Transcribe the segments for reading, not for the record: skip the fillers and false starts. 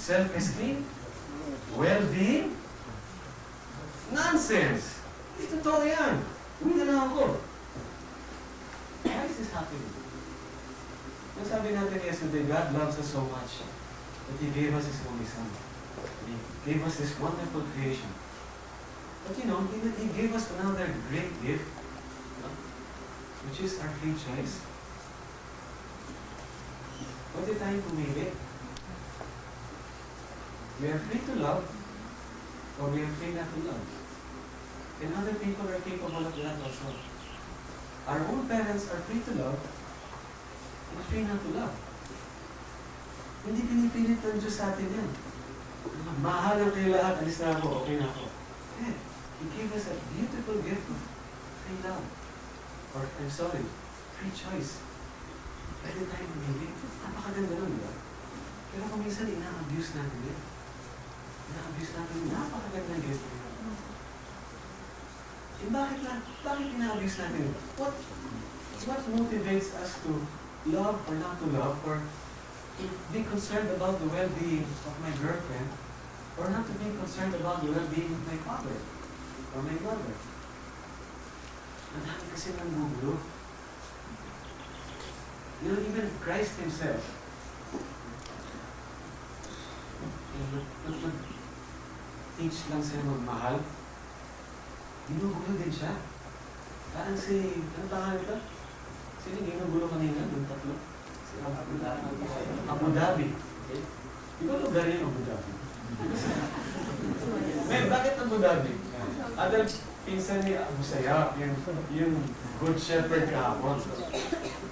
Self-esteem? Well-being? Nonsense! Hindi totoo yan. Hindi na ako. Why is this happening? Yung sabi natin yesterday, God loves us so much that He gave us His only Son. He gave us this wonderful creation. But you know, He gave us another great gift, which is our free choice. Pwede tayong pumili. We are free to love, or we are free not to love. And other people are capable of that also. Our own parents are free to love, and free not to love. Hindi pinipilit ng Diyos sa atin yan. Mahal ang kayo lahat, alis na ako, okay na ako. Yeah. He gave us a beautiful gift of free love. Or, I'm sorry, free choice. Pwede tayo mamili. Napakaganda nun, di ba? Pero kung minsan, ina-abuse natin yan. Ina-abuse natin yung napakaganda gift. Eh, bakit ina-abuse natin? What motivates us to love or not to love, or to be concerned about the well-being of my girlfriend, or not to be concerned about the well-being of my father or my mother? Ang dami kasi ng gugulo. You know, even Christ Himself, teach lang siya magmahal, ginugulo din siya. Parang si, ano pangalan ito? Sino ginugulo kanina? Yung tatlo? Si Abu Dhabi. Di ba lugar yun, Abu Dhabi? Men, bakit Abu Dhabi? Adal, pinsan ni Abu Sayyaf, yung Good Shepherd kahapon.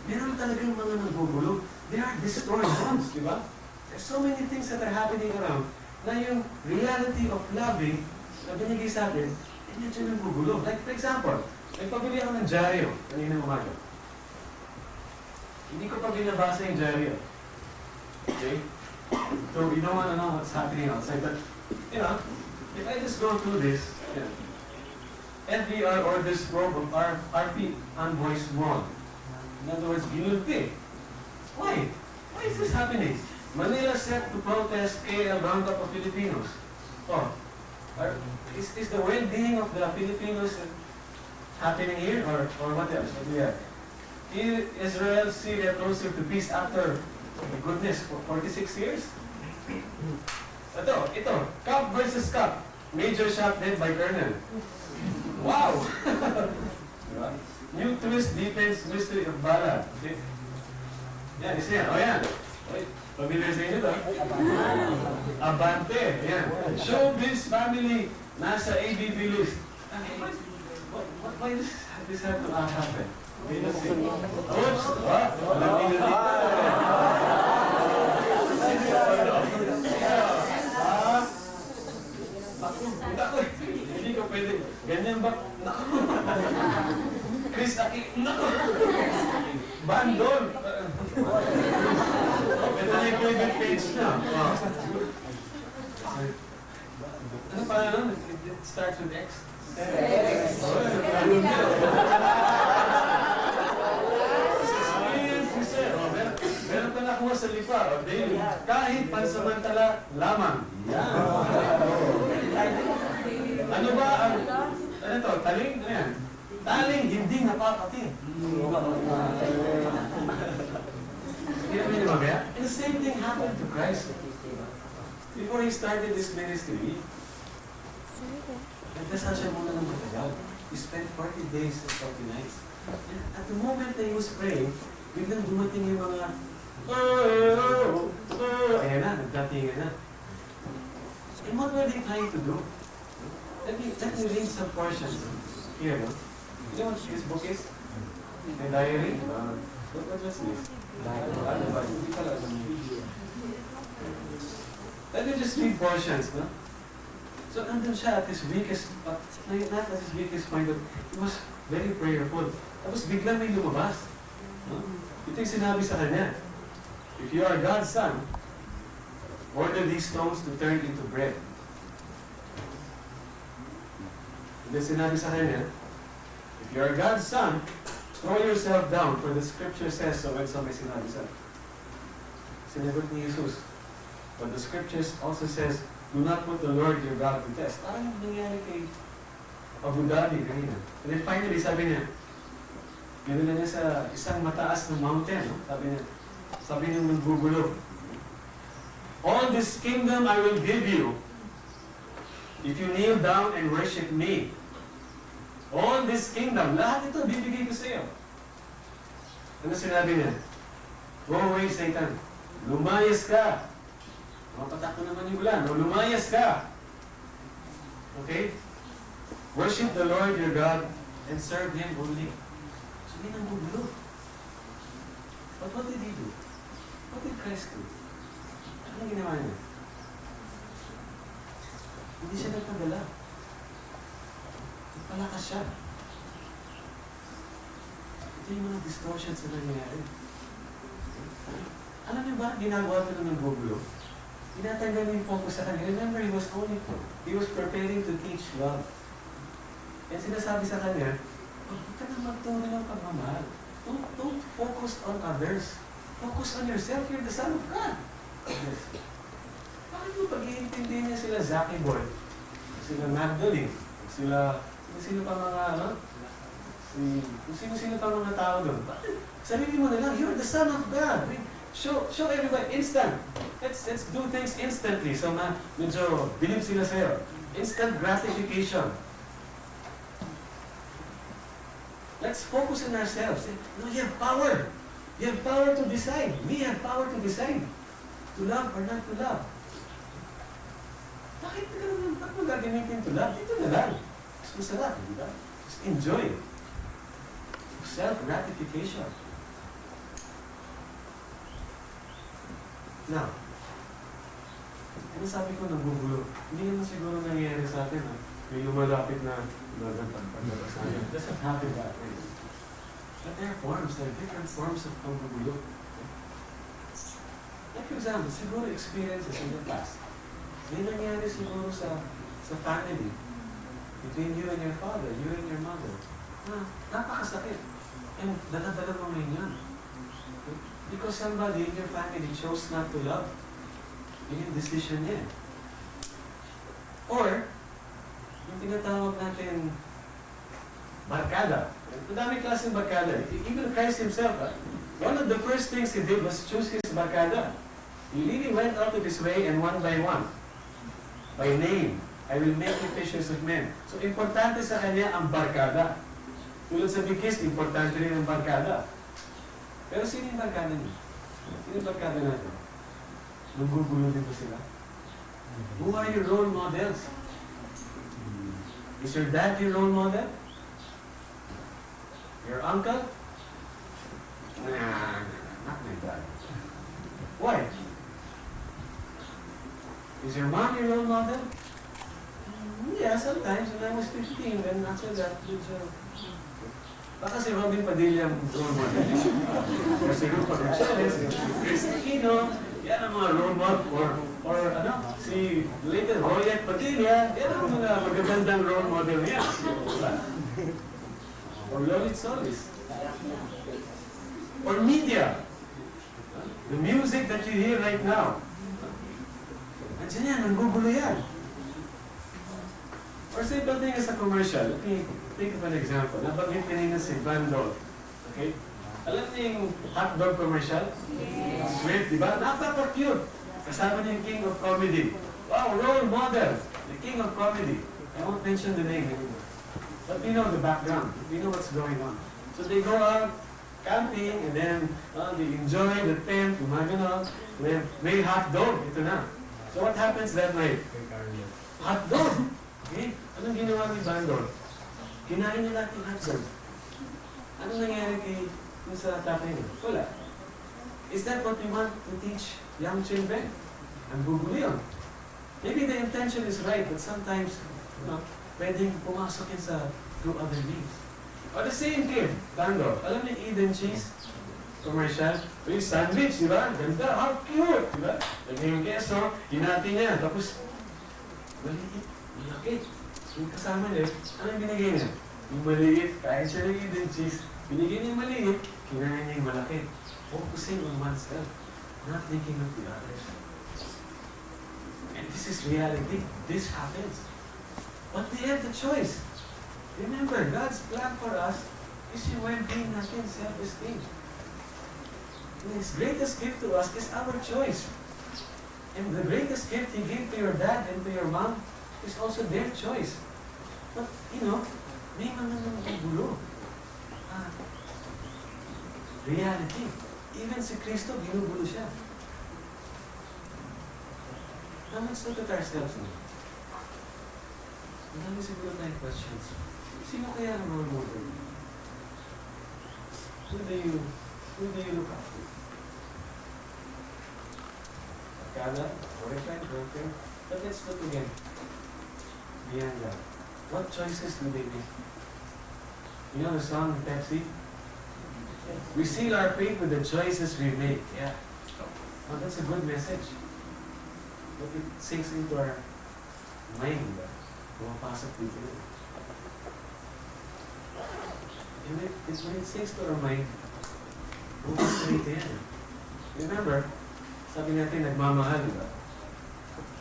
Meron talagang mga nagugulo. They are destroyed homes, di ba? There's so many things that are happening around na yung reality of loving na binigay sa atin, eh medyo nagugulo. Like, for example, nagpabili ako ng dyaryo kanina umaga. Hindi ko pa binabasa yung dyaryo. Okay? So, you don't want to know what's happening outside. But, you know, if I just go through this, FDR orders probe of RP Envoys 1. In other words, ginulpi. Why? Why is this happening? Manila set to protest KL roundup of Filipinos. Oh, is the well-being of the Filipinos happening here, or what else? What do we have? Israel, Syria closer to peace after, my goodness, for 46 years? Ito, Cup versus Cup. Major shot dead by Colonel. Wow! New twist defense mystery of Bala. Okay. Yan, isa yan. O yan. Familiar sa inyo ito. Abante. Yan. Showbiz family nasa ABB list. Why does this have to happen? Oops! Alam niyo dito. Hindi ko pwede. Ganyan ba? Naku! Chris Aki, naku! Bandol! Pwede na yung private page na. Ano pa nun? It starts with X? X! Meron pa nakuha sa lipa. Kahit pansamantala lamang. Ano ba ang... Ano to? Taling? Ano yan? Taling hindi napapati. And the same thing happened to Christ. Before He started this ministry, nagdasal siya muna ng matagal. He spent 40 days and 40 nights. And at the moment that He was praying, biglang dumating yung mga ayan na, nagdatingan na. And what were they trying to do? Let me read some portions here, no? You know what this book is? My diary? What was this? Let me just read portions, no? So, nandun siya at his weakest, not at his weakest point, but he was very prayerful. Tapos biglang may lumabas. No? Ito yung sinabi sa kanya. If you are God's son, order these stones to turn into bread. And then sinabi sa kanya, if you are God's son, throw yourself down, for the scripture says so. When somebody sinabi sa, sinagot ni Jesus, But the scriptures also says, do not put the Lord your God to test. Parang yung nangyari kay Abu Dhabi kanina. And then finally, sabi niya, gano'n na niya sa isang mataas na mountain. No? Sabi niya magbubulo. All this kingdom I will give you if you kneel down and worship me. All this kingdom, lahat ito bibigay ko sa iyo. Ano sinabi niya? Go away, Satan. Lumayas ka. Mapatak ko naman yung ulan. No, lumayas ka. Okay? Worship the Lord your God and serve Him only. So, hindi nang bubulo. But what did He do? What did Christ do? Anong ginawa niya? Hindi siya nagpadala. Nagpalakas siya. Ito yung mga distortions na nangyayari. Alam niyo ba, ginagawa ito ng gugulo? Tinatanggal niya yung focus sa kanya. Remember, he was preparing to teach love. And sinasabi sa kanya, huwag ka na magturo ng pagmamahal. Don't focus on others. Focus on yourself. You're the Son of God. Yes. Bakit mo pag-iintindihan niya sila Zaki Boy, sila Magdalene, sino pa mga, sino pa mga tao doon? Sarili mo na lang, you're the Son of God. Show everybody, instant. Let's do things instantly. So medyo bilib sila sa'yo. Instant gratification. Let's focus on ourselves. No, you have power. You have power to decide. We have power to decide. To love or not to love. Bakit ka naman? Ba't mo gagamitin to love? Dito na lang. Mas masarap, di ba? Just enjoy. Self-gratification. Now, ano sabi ko nagbubulo? Hindi naman siguro nangyayari sa atin, ha? May lumalapit na nagpagpagpagpag. It doesn't happen that way. But there are different forms of pagbubulo. Like for example, siguro experiences in the past. May nangyari siguro sa family, between you and your father, you and your mother, na napakasakit. And dadadala mo ngayon yan. Because somebody in your family chose not to love. Yun yung decision niya. Or, yung tinatawag natin, barkada. Madami klaseng barkada. Even Christ Himself, one of the first things He did was choose His barkada. He really went out of His way and one by one, by name, I will make you fishers of men. So, importante sa Kanya ang barkada. Tulad sa bigis, importante rin ang barkada. Pero sino yung barkada niyo? Sino yung barkada natin? Naggugulo din ba sila? Who are your role models? Is your dad your role model? Your uncle? Nah, not my dad. Why? Is your mom your role model? Yeah, sometimes when I was 15, then after that, baka si Robin Padilla ang role model. Kasi Rupa Gonzales, Chris Aquino, yan ang mga role model. Or si later Royet Padilla, yan ang mga magagandang role model niya. Or Lolit Solis. Or media. The music that you hear right now. Nandiyan yan, nanggugulo yan. Or simple thing as a commercial. Let me think of an example. Nabanggit kanina si Van Dole. Okay? Alam niyo yung hotdog commercial? Yes. Swift, di ba? Napaka-cute. Kasama niya yung King of Comedy. Wow, role model. The King of Comedy. I won't mention the name anymore. But we know the background. We know what's going on. So they go out camping and then they enjoy the tent, gumagano. May hotdog. Ito na. So what happens that night? Hotdog! Okay? Anong ginawa ni Van Dole? Kinain niya lahat yung hotdog. Anong nangyari kay sa tatay niya? Wala. Is that what we want to teach young children? Ang gugulo yun. Maybe the intention is right, but sometimes, pwedeng pumasok yun through other means. Or the same kid, Van Dole. Alam niyo Eden cheese? Commercial. Yung sandwich, di ba? Ganda, how cute, di ba? Lagyan yung keso, hinati niya, tapos, maliit, malaki. Yung kasama niya, anong binigay niya? Yung maliit, kahit siya ng Eden cheese, binigay niya yung maliit, kinain niya yung malaki. Focusing on oneself, not thinking of the others. And this is reality. This happens. But we have the choice. Remember, God's plan for us is yung well-being natin, self-esteem. And His greatest gift to us is our choice. And the greatest gift He gave to your dad and to your mom is also their choice. But, may mga nanggugulo. Reality. Even si Kristo, ginugulo siya. Now let's look at ourselves now. Ang dami siguro tayong questions. Sino kaya ang role model? Who do you look up to? Kada, boyfriend, girlfriend. But let's look again. Beyond that. What choices do they make? You know the song Pepsi? We seal our fate with the choices we make. Yeah. Oh, that's a good message. But it sinks into our mind. Pumapasok dito yun. And when it sinks to our mind, pumapasok dito yan. Remember, sabi natin, nagmamahal, diba?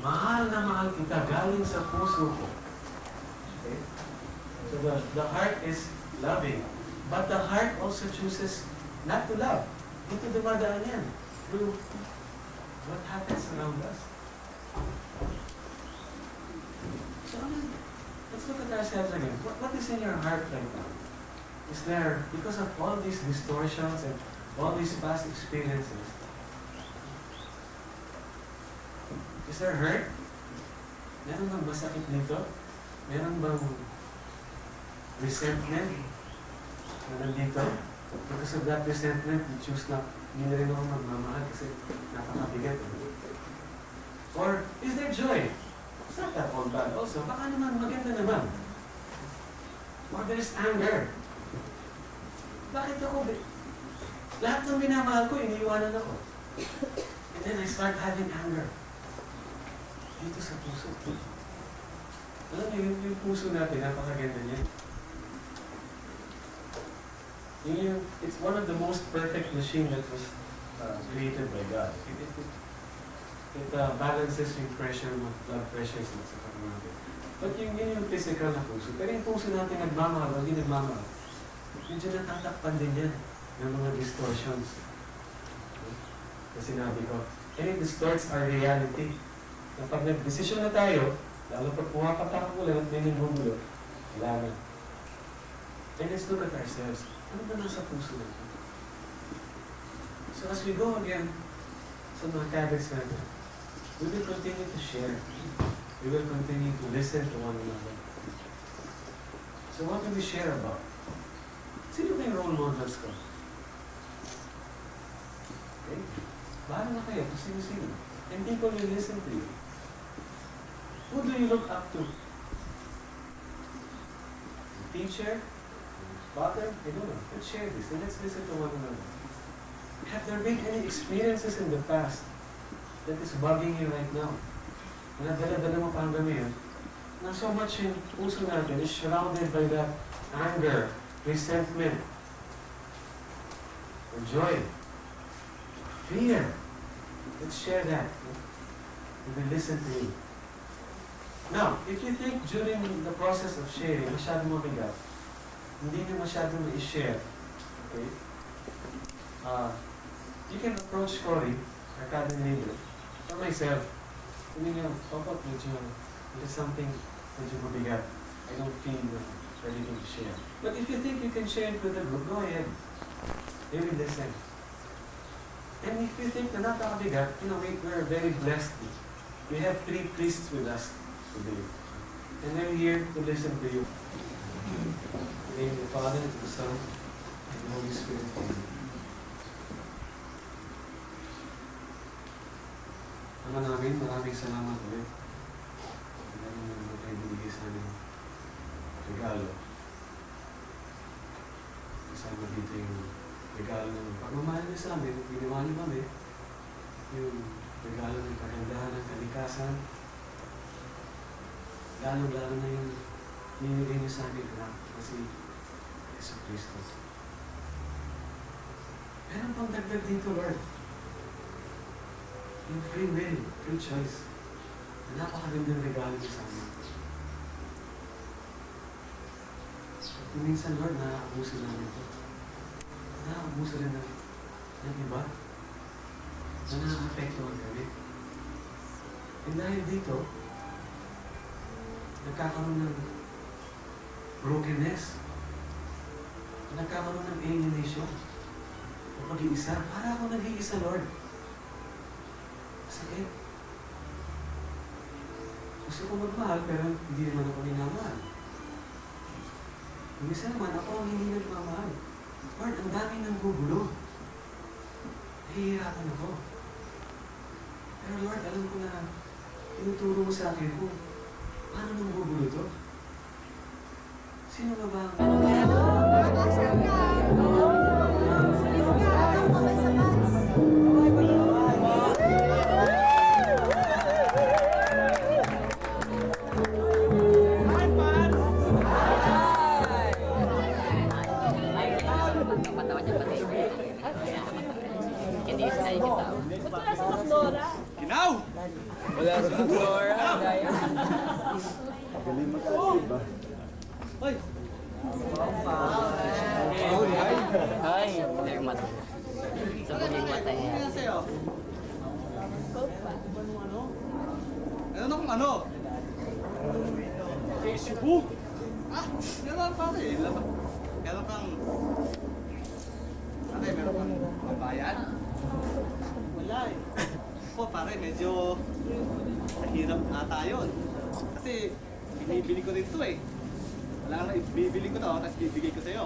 Mahal na mahal kita, galing sa puso ko. Okay? So the heart is loving. But the heart also chooses not to love. Dito dumadaan yan. Through what happens around us. So let's look at ourselves again. What is in your heart right now? Is there, because of all these distortions and all these past experiences, is there hurt? Meron bang masakit dito? Meron bang resentment na nandito? Because of that resentment, you choose na hindi na rin ako magmamahal kasi napakabigat. Or is there joy? It's not that all bad also. Baka naman maganda naman. Or there is anger. Bakit ako? Lahat ng minamahal ko, iniiwanan ako. And then I start having anger. Dito sa puso. Alam niyo, yung puso natin, napakaganda niya. It's one of the most perfect machine that was created by God. It balances yung pressure, blood pressure sa katawan natin. But yung physical na puso. Pero yung puso natin nagmamahal, hindi nagmamahal. Medyo natatakpan din yan ng mga distortions. Na sinabi ko. And it distorts our reality. Kapag nag-desisyon na tayo, lalo pag pumapatak ko lang at may nanggugulo, wala na. And let's look at ourselves. Ano ba nasa puso natin? So as we go again sa mga habits natin, we will continue to share. We will continue to listen to one another. So what do we share about? Sino ba yung role models ko? Okay? Bahala na kayo kung sino-sino. And people will listen to you. Who do you look up to? The teacher? Father? I don't know. Let's share this and let's listen to one another. Have there been any experiences in the past that is bugging you right now? Na dala-dala mo pa hanggang ngayon, na so much yung puso natin is surrounded by that anger, resentment, or joy, fear. Let's share that. We will listen to you. Now, if you think during the process of sharing, masyadong mabigat, hindi nyo masyadong ma-share, okay? You can approach Cory, our cabin leader, or myself. Sabi niyo, Papa, it is something medyo mabigat. I don't feel ready to share. But if you think you can share it with the group, go ahead. They will listen. And if you think na napakabigat, we're very blessed. We have 3 priests with us today. And they're here to listen to you. In the name of the Father, and the Son, and the Holy Spirit. Ama namin, maraming salamat ulit. Maraming naman kayo binigay sa aming regalo. Kasama dito yung regalo ng pagmamahal niyo sa amin, ginawa niyo kami. Yung regalo ng kagandahan ng kalikasan. Lalo-lalo na yung ninigay niyo sa amin, kasi Yesu Cristo. Meron pang dagdag dito, Lord. Yung free will, free choice. napakagandang regalo mo sa amin. Kung minsan, Lord, naaabuso namin ito. Naaabuso rin ng iba na nakakapektuhan kami. And dahil dito, nagkakaroon ng brokenness, nagkakaroon ng alienation, o pag-iisa. Para ako nag-iisa, Lord. Sakit. Gusto ko magmahal, pero hindi naman ako minamahal. Yung isa naman, ako ang hindi nagmamahal. Lord, ang daming nang gugulo. Nahihirapan ako. Pero Lord, alam ko na tinuturo mo sa akin kung paano nang gugulo to. Sino ba ba Ginaw! Wala rin ang Flora. Galing mag-aasib ba? Hoy! Ay, hindi mata. Sa mga mata Ano yan. yan sa'yo? Ano kung ano? Facebook! Ah! Meron pare. Meron kang... Meron kang mabayad? Wala eh. Po pare, medyo mahirap ata yun. Kasi binibili ko rin to eh. Wala naman, bibili ko to, tapos bibigay ko sa'yo.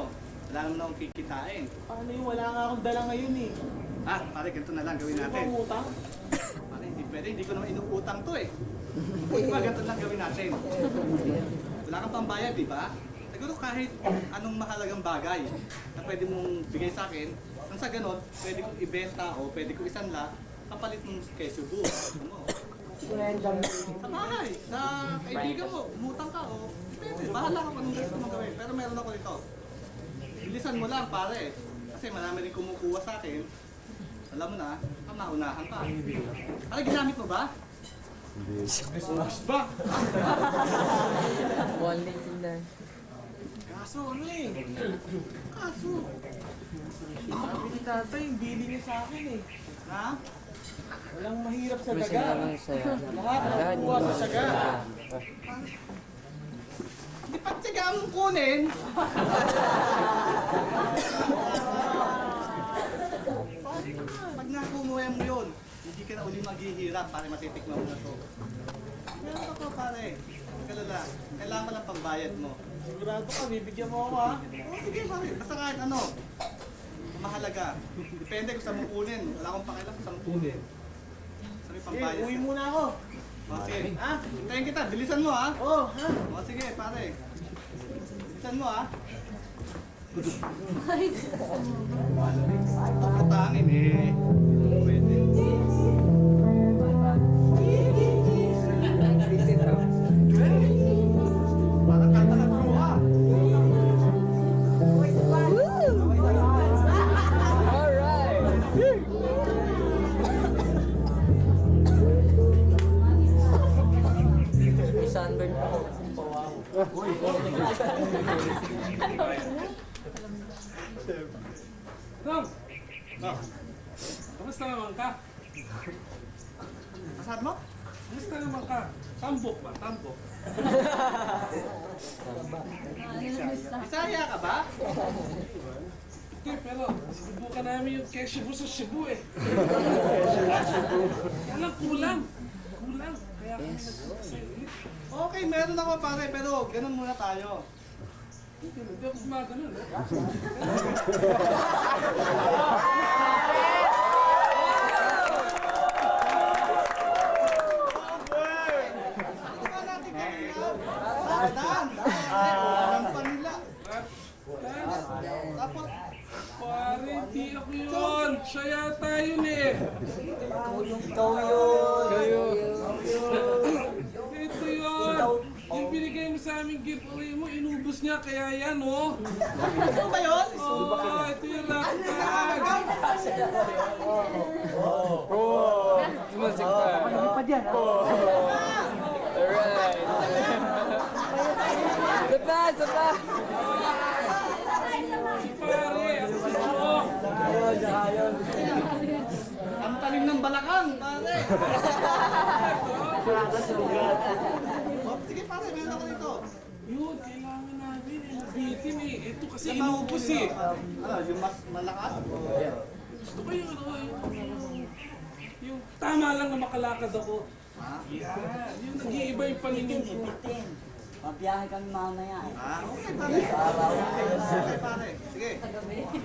Wala naman akong kikitain. Ano yung wala nga akong dala ngayon eh. Ah, pare, ganito na lang gawin Ano natin. bang utang? Pare, hindi pwede, hindi ko naman inuutang to eh. Pwede ba, ganito lang gawin natin. Wala kang pambayad, di ba? Siguro kahit anong mahalagang bagay na pwede mong bigay sa akin, nang sa ganon, pwede kong ibenta o pwede kong isanla, kapalit mong kesyo buo. Ano? Sa bahay, sa kaibigan mo, umutang ka o pwede. Bahala ka kung anong gusto mong gawin. Pero meron ako dito. Bilisan mo lang pare. Kasi marami rin kumukuha sa akin. Alam mo na, maunahan pa. Pare, ginamit mo ba? Hindi. Mas ba? One day sila. Kaso ano eh. Kaso. Sabi ni tatay, yung bili niya sa akin eh. Ha? Walang mahirap sa May daga. sinalang sa'yo. Lahat nakukuha sa daga. Di pa tiyaga mong kunin. Pag nakumuha mo yun, hindi ka na uli maghihirap para matitikman mo na to. Meron ako pare. Kalala, kailangan pa lang pambayad mo. Sigurado ka, bibigyan mo ako ha. Oo, sige pare. Basta kahit ano. Mahalaga. Depende kung saan mo kunin. Wala akong pakialam kung saan mo kunin. Sabi Eh, pambayad. uwi muna ako. O, sige. Ah, hintayin kita. Bilisan mo ha. Oh, ha? O sige, pare. Bilisan mo ha. Putangin eh. Pwede. Parang kanta ng luha. May sunburn pa. Ram, Oh, kamusta naman ka? kasad mo? Kamusta naman ka? Tambok ba? Tambok. Bisaya ka ba? Okay, pero sinubukan namin yung Keshibu sa Cebu eh. Kaya lang kulang. Kulang. Kaya kami nagpunta sa ulit. Okay, meron ako pare, pero ganun muna tayo. Hindi ako gumagano, no? Daan! Alam pa nila. Tapos, Pare, hindi ako yun. Siya yata yun eh. Ito yun. Yung binigay mo sa aming giveaway mo, inubos niya. Kaya yan, oh. ano ba yun? Oh, ito yung laptag. Tumasik pa. Isa pa! Si pare, ako. Ang talim ng balakang, pare. Oh, sige pare, meron ako dito. Yun, kailangan namin. Bitin eh. Ito kasi inubos eh. Ano, yung mas malakas? Gusto ko yung yung tama lang na makalakad ako. Yan, yung nag-iiba yung paningin ko. Mabiyahe kami mamaya eh. Okay pare. Okay pare. Sige.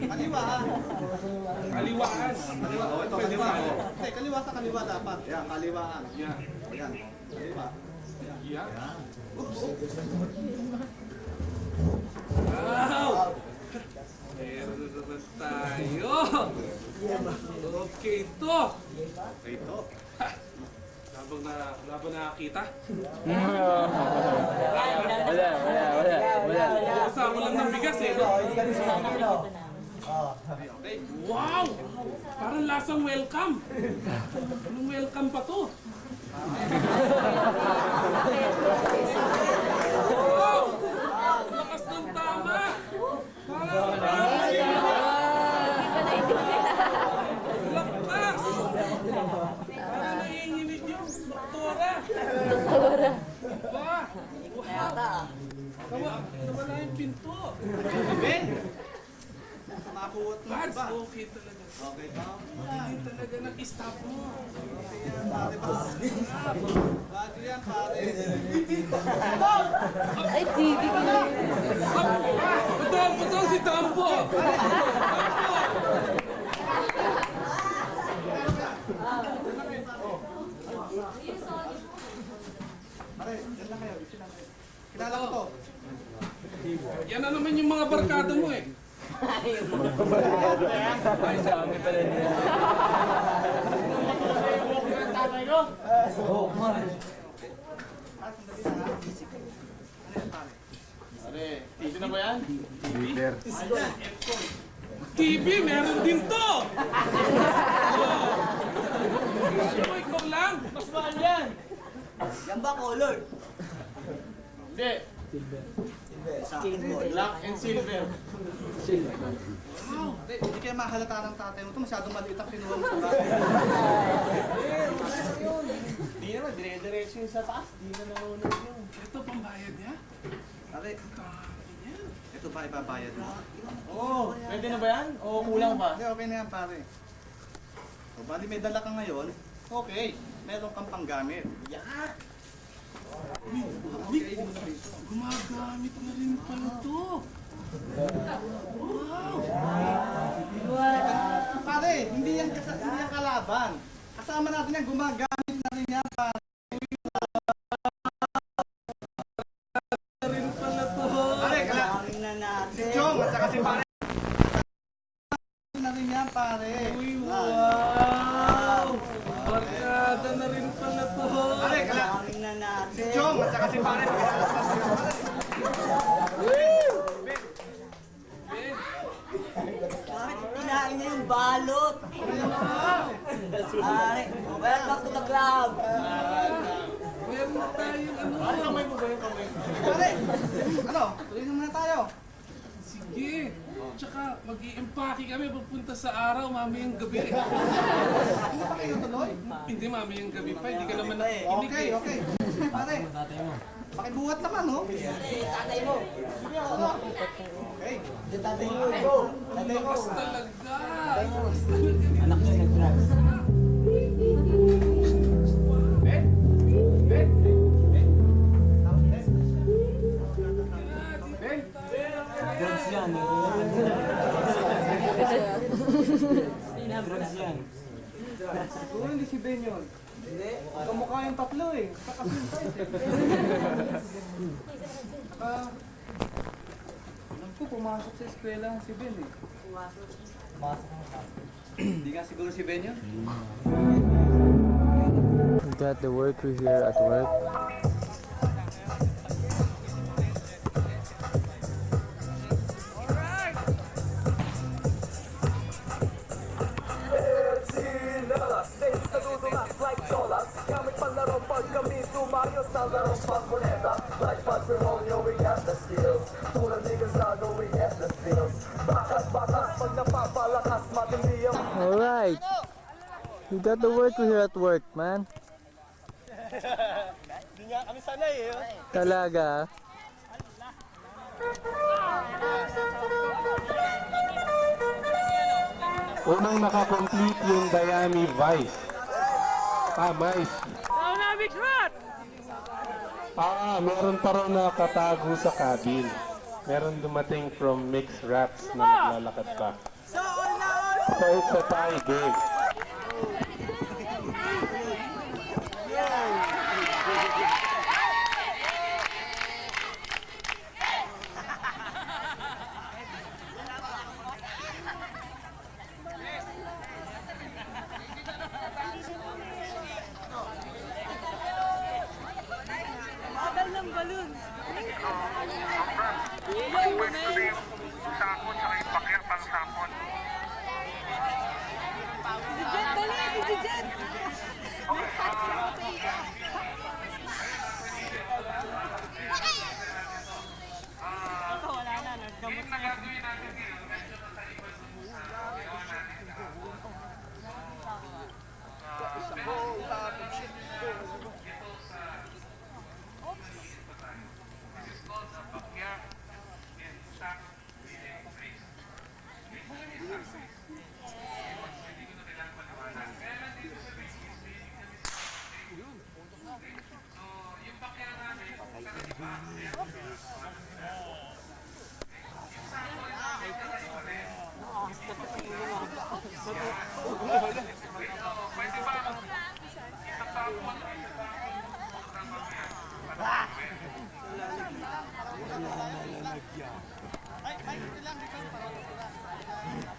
Kaliwa ha. Kaliwaan. Kaliwa. Oh, ito kaliwa. Okay, kaliwa sa kaliwa dapat. Yan, kaliwaan. Yan. Yan. Kaliwa. Yan. Oops. Wow! Meron na naman tayo. Okay to. Okay, ito. Labang nakakita. Wala. Kasama lang ng bigas eh. No? Okay. Wow! Parang lasang welcome. Anong welcome pa to? Wow! Lakas ng tama! Lakas! Parang nanginginig yung doktora. Ba? Wow! Nawala yung pinto. Ben! Makuwat mo Bads, ba? okay talaga. Okay ba? Hindi talaga nag-stop mo. Pare ba? Bago yan pare. Ay, TV ka na. Ito si Tampo! Pare, yan lang kayo. Isin lang kayo. Kilala ko to. Yan na naman yung mga barkada mo eh. Ay, sabi pala niya. Pare, TV na ba yan? TV, meron din to! Ano, ikaw lang? Mas mahal yan! Yan ba color? Hindi. Black and silver. Wow! Hindi kaya mahalata ng tatay mo ito. Masyadong maliit ang kinuha mo sa bahay. Hindi naman, dire-diretso yung sa taas. Hindi na nalunod yun. Ito pambayad niya? Pare, Yan. ito ba ibabayad mo? Oo, pwede na ba yan? O kulang pa? Hindi, okay na yan pare. So, bali may dala ka ngayon, okay. Meron kang panggamit. Yeah! Okay, Gumagamit na rin pala to. Wow! Pare, hindi yan kalaban. Kasama natin yan, gumagamit na rin yan pare. Na rin pala to. Pare, Kaming na natin. si Chong at saka si pare. Na rin yan pare. Uy, wow! Barkada na rin pala to. Pare, Kaming na si natin. Chong at saka si pare. Bakit kinain niya yung balot? Ay, welcome to the club. Meron na tayong ano. Pare, ano? Tuloy na muna tayo. Sige. Tsaka mag-i-empake kami papunta sa araw mamayang gabi. Hindi pa kayo tuloy? Hindi mamayang gabi pa. Hindi ka naman Okay, nakikinig Okay, eh. okay. Pare, pakibuhat naman, no? Tatay mo. Okay. Tatay mo, go. Tatay mo. Lakas talaga. Lakas talaga. Anak niya nag-drugs. Ben? Ben? Ben? Ben? Drugs yan. Drugs yan. Siguro hindi si Ben yun. Hindi. Kamukha yung tatlo eh. Kakasin size eh. Alam ko, pumasok sa eskwela si Ben eh. Hindi ka siguro si Ben yun? We got the worker here at work. Like Patrimonio, we got the skills. Alright. You got the work here at work, man. Hindi nga kami sanay eh. Talaga. Unang nakakomplete yung Diami Vice. Mais. Meron pa raw nakatago sa cabin. Meron dumating from Mixed Rats na naglalakad pa. So it's a tie game.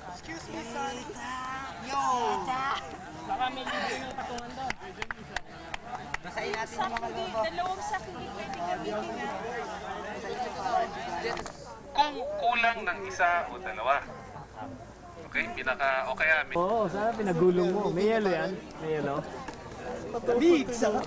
Excuse me, son. Basahin natin yung mga logo. Dalawang sakin hindi pwede gamitin Kung kulang ng isa o dalawa. Okay, o kaya may Oo, sana pinagulong mo. May yelo yan? May yelo? Big, sarap.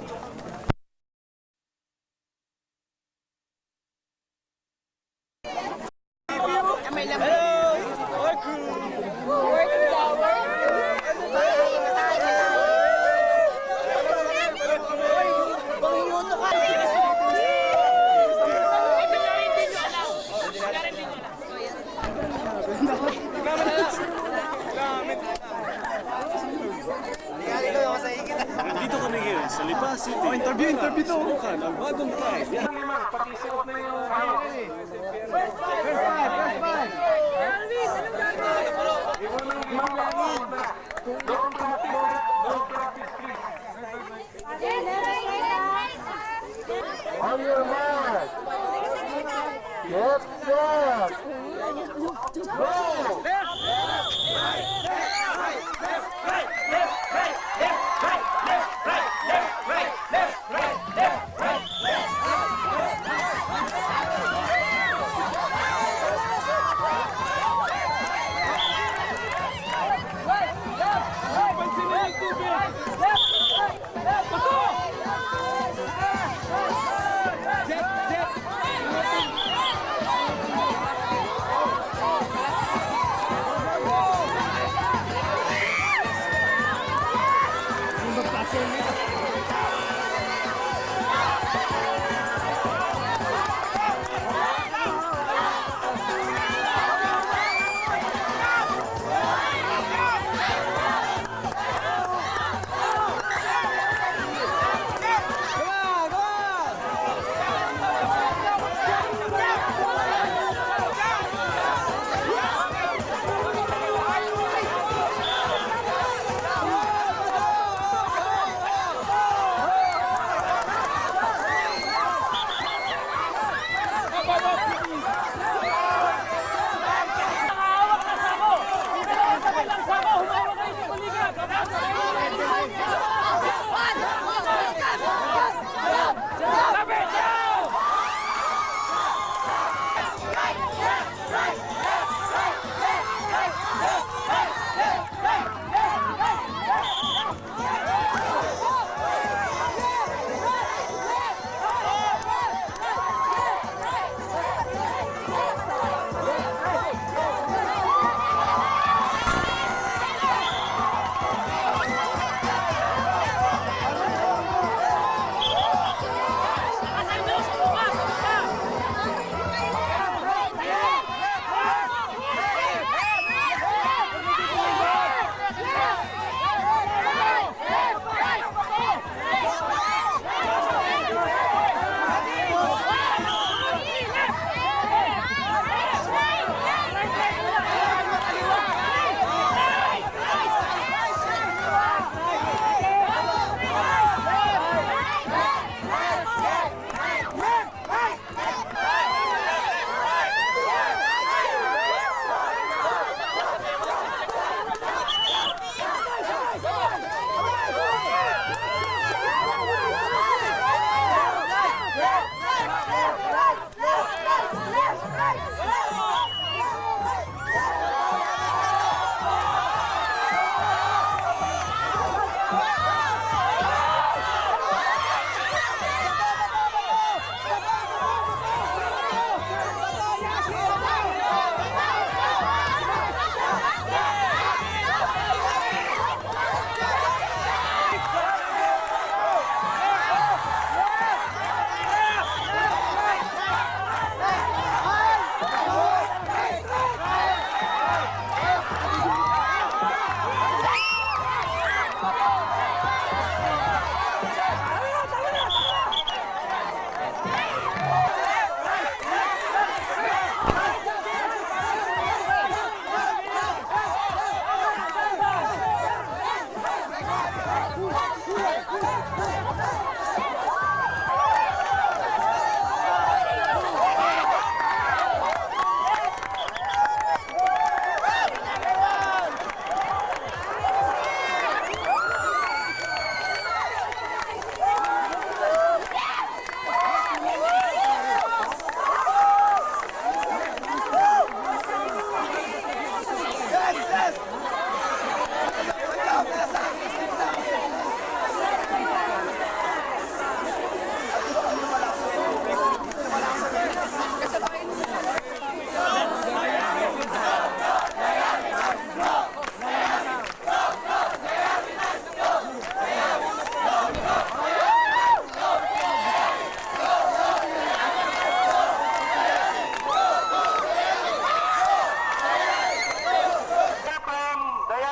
Dito kami ngayon sa Lipa City. Interview to. Subukan ang bagong prize. Pati suot na yung On your mark. Get set. Go.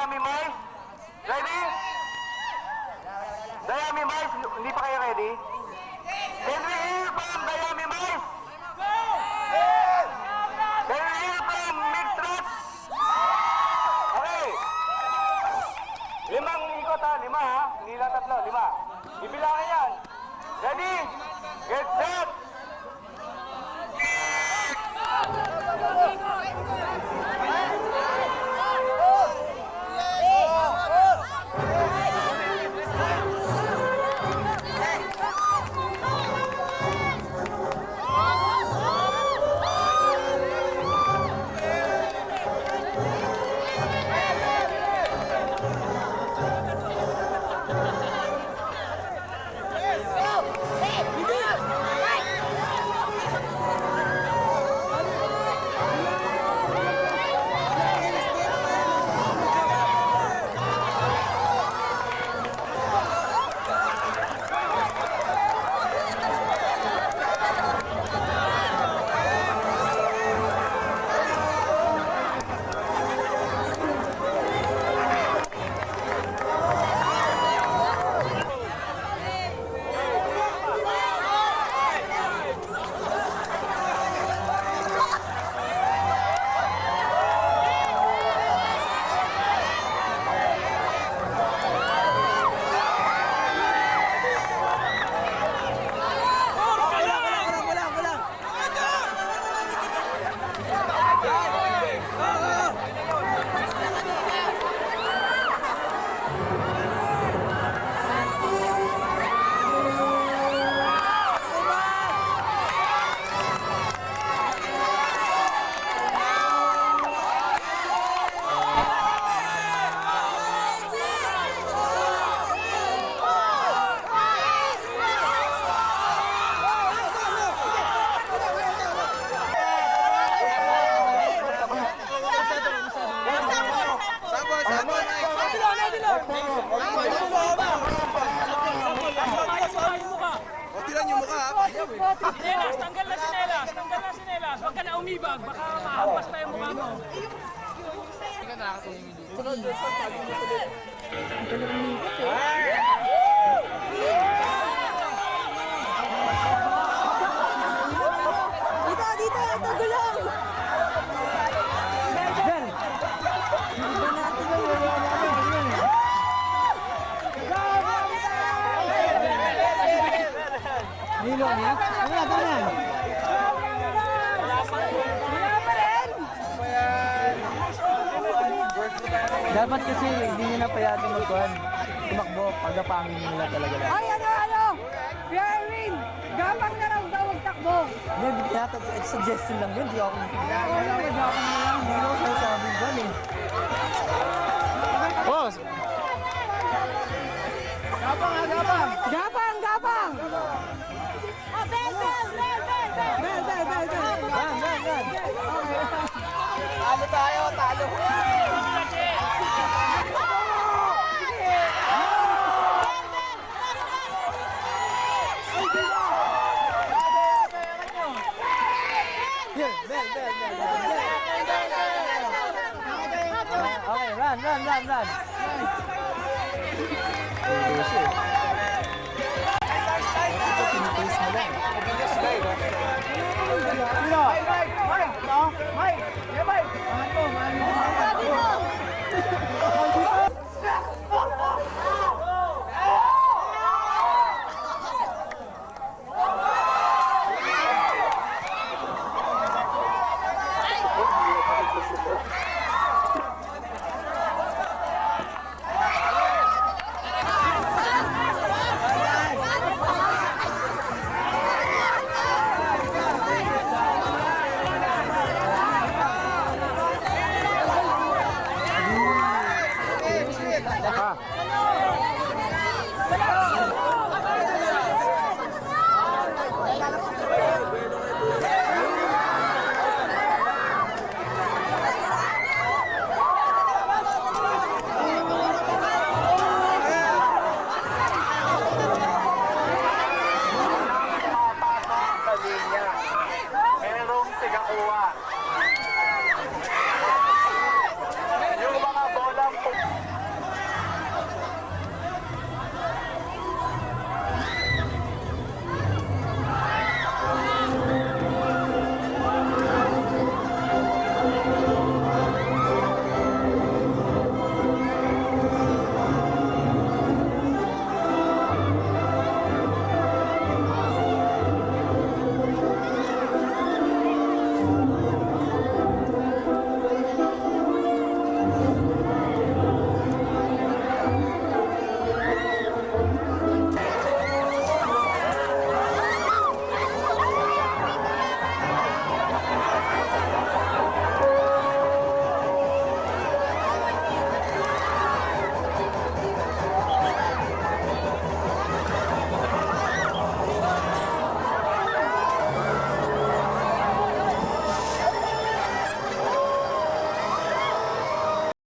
Dayami Mais? Ready? Dayami Mais, hindi pa kayo ready? Can we hear from Dayami Mais? Can we hear from Mixed Rats? Okay. 5 ikot ha, 5 ha. Hindi lang 3, 5. Ibilangin yan. Ready? Get set! Sinelas, tanggal na sinelas, tanggal na sinelas. Huwag ka na umibag, baka mahampas pa yung mukha mo. Hindi ka nakakatuloy mo dito. Sunod doon sa pagi mo sulit. Dito, ito gulong! Bel! Hindi ba natin Nilo niya? Wala ka na. Dapat kasi hindi nyo na payagan magkuhan. Tumakbo, pagkapangin nila talaga lang. Ay, ano? Pierwin! Gapang na raw daw magtakbo! Hindi, yata, it's suggestion lang yun. Di ako. Wala ka gapang na lang. Hindi ako sasabi ba eh. Boss! Gapang ha, gapang! Gapang! Gapang! Oh, bel! Talo tayo, talo! Okay, run!